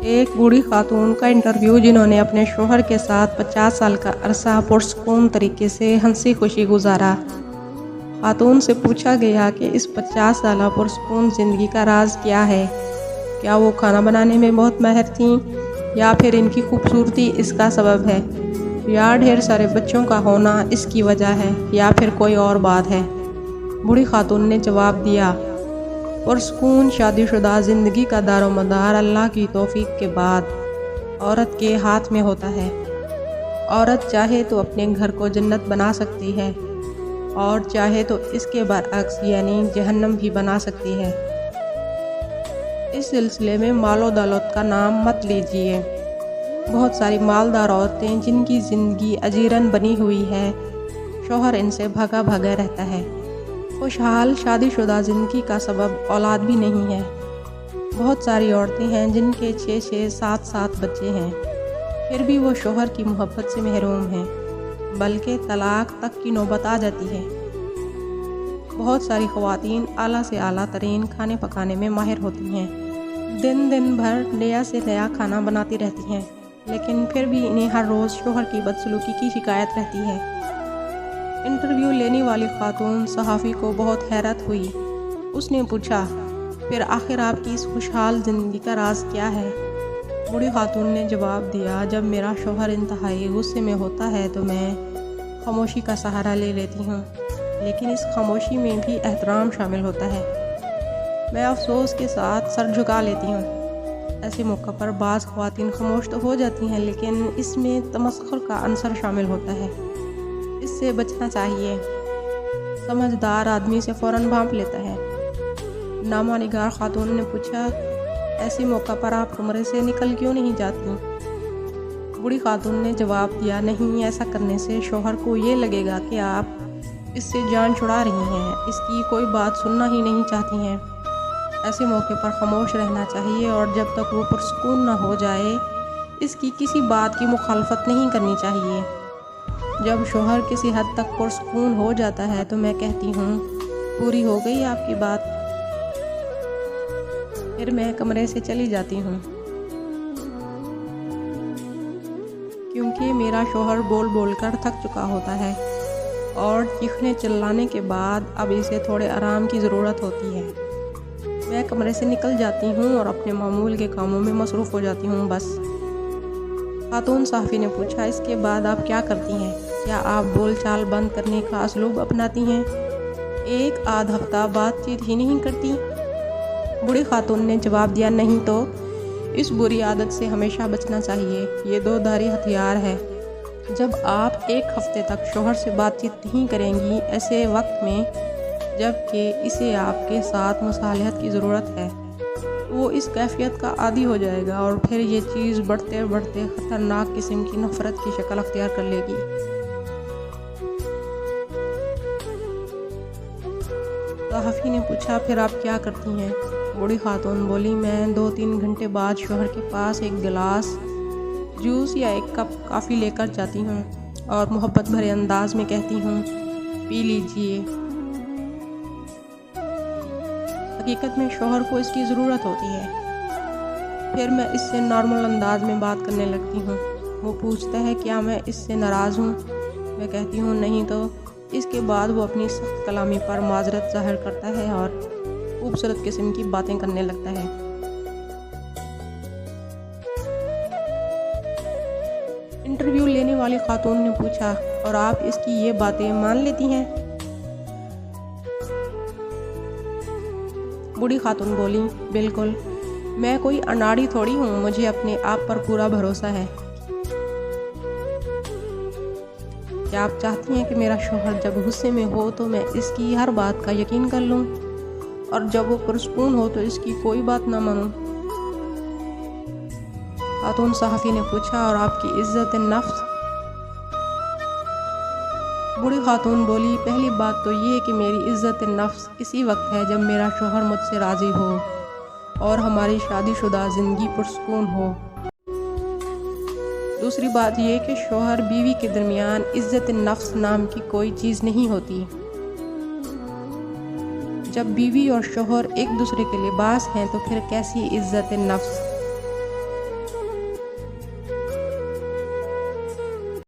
ایک بوڑھی خاتون کا انٹرویو جنہوں نے اپنے شوہر کے ساتھ 50 سال کا عرصہ پرسکون طریقے سے ہنسی خوشی گزارا۔ خاتون سے پوچھا گیا کہ اس 50 سالہ پرسکون زندگی کا راز کیا ہے؟ کیا وہ کھانا بنانے میں بہت ماہر تھیں، یا پھر ان کی خوبصورتی اس کا سبب ہے، یا ڈھیر سارے بچوں کا ہونا اس کی وجہ ہے، یا پھر کوئی اور بات ہے؟ بوڑھی خاتون نے جواب دیا، پرسکون شادی شدہ زندگی کا دار و مدار اللہ کی توفیق کے بعد عورت کے ہاتھ میں ہوتا ہے۔ عورت چاہے تو اپنے گھر کو جنت بنا سکتی ہے، اور چاہے تو اس کے برعکس یعنی جہنم بھی بنا سکتی ہے۔ اس سلسلے میں مال و دولت کا نام مت لیجیے۔ بہت ساری مالدار عورتیں جن کی زندگی اجیرن بنی ہوئی ہے، شوہر ان سے بھگا رہتا ہے۔ خوشحال شادی شدہ زندگی کا سبب اولاد بھی نہیں ہے۔ بہت ساری عورتیں ہیں جن کے 6 7 بچے ہیں، پھر بھی وہ شوہر کی محبت سے محروم ہیں، بلکہ طلاق تک کی نوبت آ جاتی ہے۔ بہت ساری خواتین اعلیٰ سے اعلیٰ ترین کھانے پکانے میں ماہر ہوتی ہیں، دن بھر نیا سے نیا کھانا بناتی رہتی ہیں، لیکن پھر بھی انہیں ہر روز شوہر کی بدسلوکی کی شکایت رہتی ہے۔ انٹرویو لینے والی خاتون صحافی کو بہت حیرت ہوئی۔ اس نے پوچھا، پھر آخر آپ کی اس خوشحال زندگی کا راز کیا ہے؟ بوڑھی خاتون نے جواب دیا، جب میرا شوہر انتہائی غصے میں ہوتا ہے تو میں خاموشی کا سہارا لے لیتی ہوں، لیکن اس خاموشی میں بھی احترام شامل ہوتا ہے۔ میں افسوس کے ساتھ سر جھکا لیتی ہوں۔ ایسے موقع پر بعض خواتین خاموش تو ہو جاتی ہیں، لیکن اس میں تمسخر کا عنصر شامل ہوتا ہے۔ اس سے بچنا چاہیے۔ سمجھدار آدمی سے فوراً بھانپ لیتا ہے۔ نامہ نگار خاتون نے پوچھا، ایسے موقع پر آپ کمرے سے نکل کیوں نہیں جاتی؟ بوڑھی خاتون نے جواب دیا، نہیں، ایسا کرنے سے شوہر کو یہ لگے گا کہ آپ اس سے جان چھڑا رہی ہیں، اس کی کوئی بات سننا ہی نہیں چاہتی ہیں۔ ایسے موقع پر خاموش رہنا چاہیے، اور جب تک وہ پرسکون نہ ہو جائے اس کی کسی بات کی مخالفت نہیں کرنی چاہیے۔ جب شوہر کسی حد تک پرسکون ہو جاتا ہے تو میں کہتی ہوں، پوری ہو گئی آپ کی بات؟ پھر میں کمرے سے چلی جاتی ہوں، کیونکہ میرا شوہر بول بول کر تھک چکا ہوتا ہے، اور چیخنے چلانے کے بعد اب اسے تھوڑے آرام کی ضرورت ہوتی ہے۔ میں کمرے سے نکل جاتی ہوں اور اپنے معمول کے کاموں میں مصروف ہو جاتی ہوں، بس۔ خاتون صحافی نے پوچھا، اس کے بعد آپ کیا کرتی ہیں؟ کیا آپ بول چال بند کرنے کا اسلوب اپناتی ہیں؟ ایک آدھ ہفتہ بات چیت ہی نہیں کرتی؟ بوڑھی خاتون نے جواب دیا، نہیں تو؟ اس بری عادت سے ہمیشہ بچنا چاہیے، یہ دو دھاری ہتھیار ہے۔ جب آپ ایک ہفتے تک شوہر سے بات چیت نہیں کریں گی، ایسے وقت میں جب کہ اسے آپ کے ساتھ مصالحت کی ضرورت ہے، وہ اس کیفیت کا عادی ہو جائے گا، اور پھر یہ چیز بڑھتے بڑھتے خطرناک قسم کی نفرت کی شکل اختیار کر لے گی۔ صحافی نے پوچھا، پھر آپ کیا کرتی ہیں؟ بوڑھی خاتون بولی، میں 2-3 گھنٹے بعد شوہر کے پاس ایک گلاس جوس یا ایک کپ کافی لے کر جاتی ہوں، اور محبت بھرے انداز میں کہتی ہوں، پی لیجئے۔ حقیقت میں شوہر کو اس کی ضرورت ہوتی ہے۔ پھر میں اس سے نارمل انداز میں بات کرنے لگتی ہوں۔ وہ پوچھتا ہے، کیا میں اس سے ناراض ہوں؟ میں کہتی ہوں، نہیں تو؟ اس کے بعد وہ اپنی سخت کلامی پر معذرت ظاہر کرتا ہے اور خوبصورت قسم کی باتیں کرنے لگتا ہے۔ انٹرویو لینے والی خاتون نے پوچھا، اور آپ اس کی یہ باتیں مان لیتی ہیں؟ بوڑھی خاتون بولی، بالکل، میں کوئی اناڑی تھوڑی ہوں، مجھے اپنے آپ پر پورا بھروسہ ہے۔ کیا آپ چاہتی ہیں کہ میرا شوہر جب غصے میں ہو تو میں اس کی ہر بات کا یقین کر لوں، اور جب وہ پرسکون ہو تو اس کی کوئی بات نہ مانوں؟ خاتون صحافی نے پوچھا، اور آپ کی عزت نفس؟ بوڑھی خاتون بولی، پہلی بات تو یہ کہ میری عزت نفس اسی وقت ہے جب میرا شوہر مجھ سے راضی ہو اور ہماری شادی شدہ زندگی پرسکون ہو۔ دوسری بات یہ کہ شوہر بیوی کے درمیان عزت نفس نام کی کوئی چیز نہیں ہوتی۔ جب بیوی اور شوہر ایک دوسرے کے لباس ہیں تو پھر کیسی عزت نفس؟